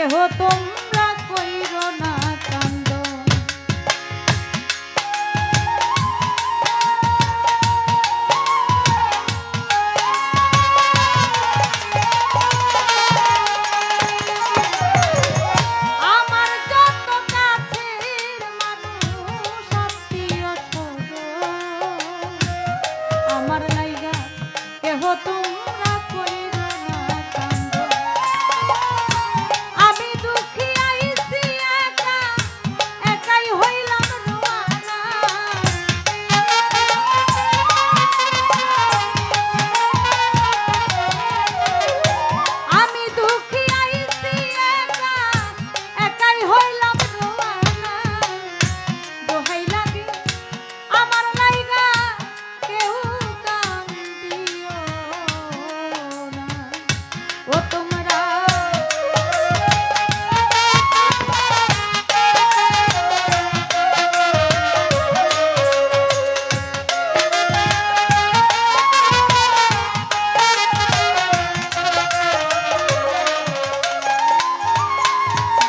কেহ তোমরা কইরো না কান্দ। আমার যত কাছের মানুষ আত্মীয় স্বজন, আমার লাইগা কেহ তোমরা কইরো না কান্দ। আমি দুঃখী আইছি একা, একাই হইলাম রোয়ানা। আমি দুঃখী আইছি একা, একাই হইলাম রোয়ানা। দোহাই লাগে আমার লাইগা কেউ কান্দিও না। ও তোমরা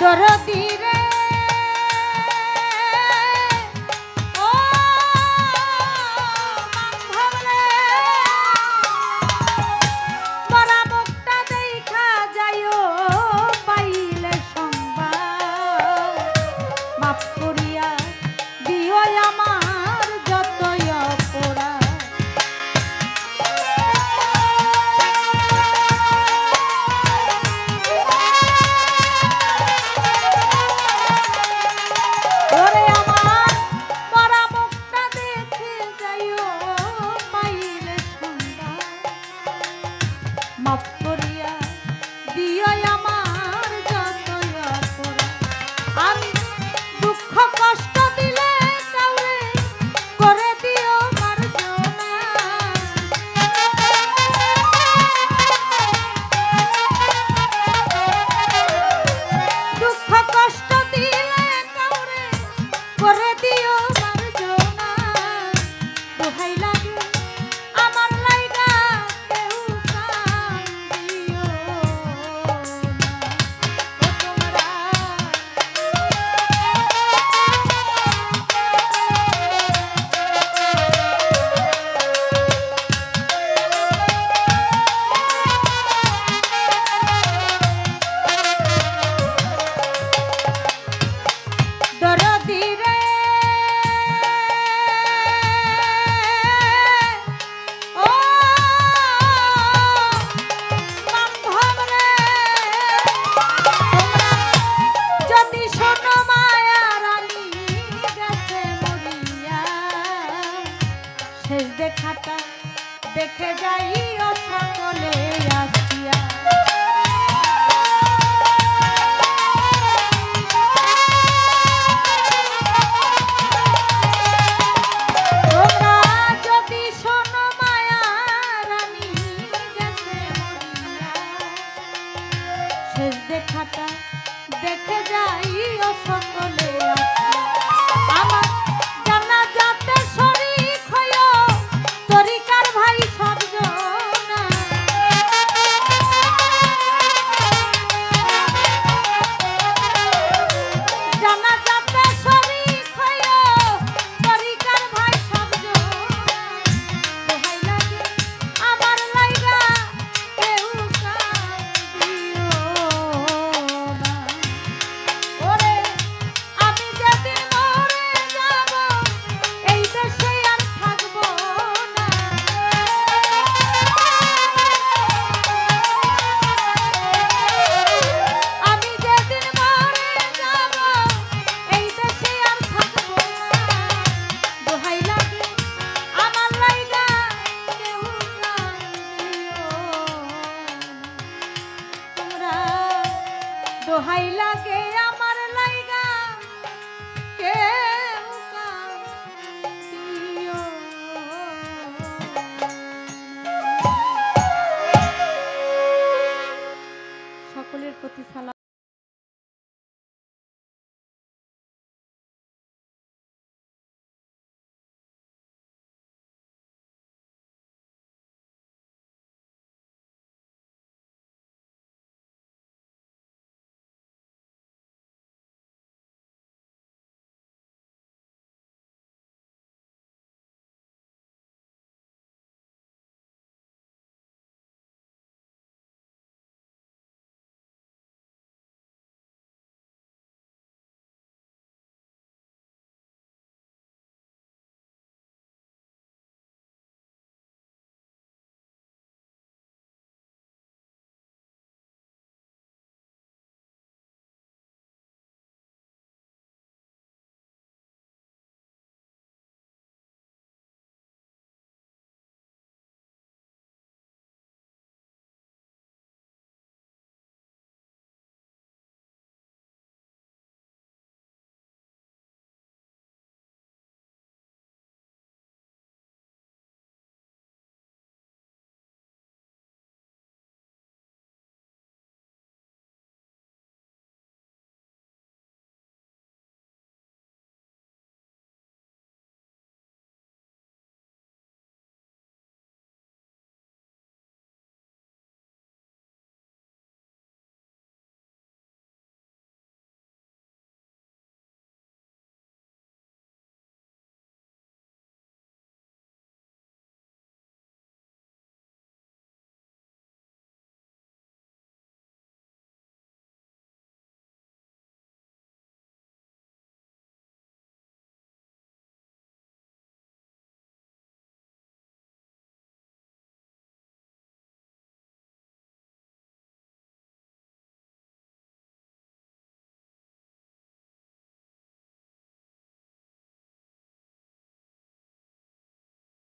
দরদি রে, ও বান্ধব রে, মরা মুখটা দেখা যাইও পাইলে সংবাদ। মাফ করিয়া দিও আমার যতই অপরাধ। ওরে আমার মরা মুখটা দেখে যাইও পাইলে সংবাদ। মাফ করিয়া দিও আমার যতই অপরাধ। আমি দুঃখ কষ্ট দিলে কাউরে করে দিও মার্জনা। দুঃখ কষ্ট দিলে কাউরে করে দিও মার্জনা। দোহাই লাগে আমার লাইগা কেউ কান্দিও না। ও তোমরা দরদি রে, ও বান্ধব রে, তোমরা যদি শোনো মায়া রানী গেছে মরিয়া, শেষ দেখাটা দেখে যাইও সকলে আসিয়া। তোমরা যদি শোনো মায়া রানী গেছে মরিয়া, শেষ দেখাটা দেখে যাইও সকলে আসিয়া। আমার জানাজাতে শরীক হইও তরিকার ভাই সবজনা। জানাজাতে শরীক হইও তরিকার ভাই সবজনা। দোহাই লাগে আমার লাইগা কেউ কান্দিও না। ওরে আমি যেদিন মরে যাব এই দেশে আর থাকবো না। আমি যেদিন মরে যাব এই দেশে আর থাকবো না। দোহাই লাগে আমার লাইগা কেউ কান্দিও না। তোমরা দোহাই লাগে